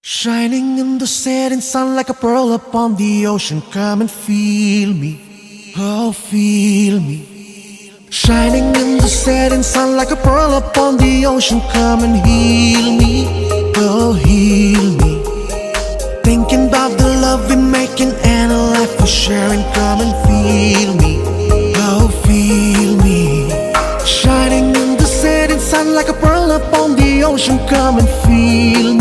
Shining in the setting sun like a pearl upon the ocean. Come and feel me, oh feel me. Shining in the setting sun like a pearl upon the ocean. Come and heal me, oh heal me. Thinking about the love we're making and a life we're sharing. Come and feel me, oh feel me. Shining in the setting sun like a pearl upon the ocean. Come and feel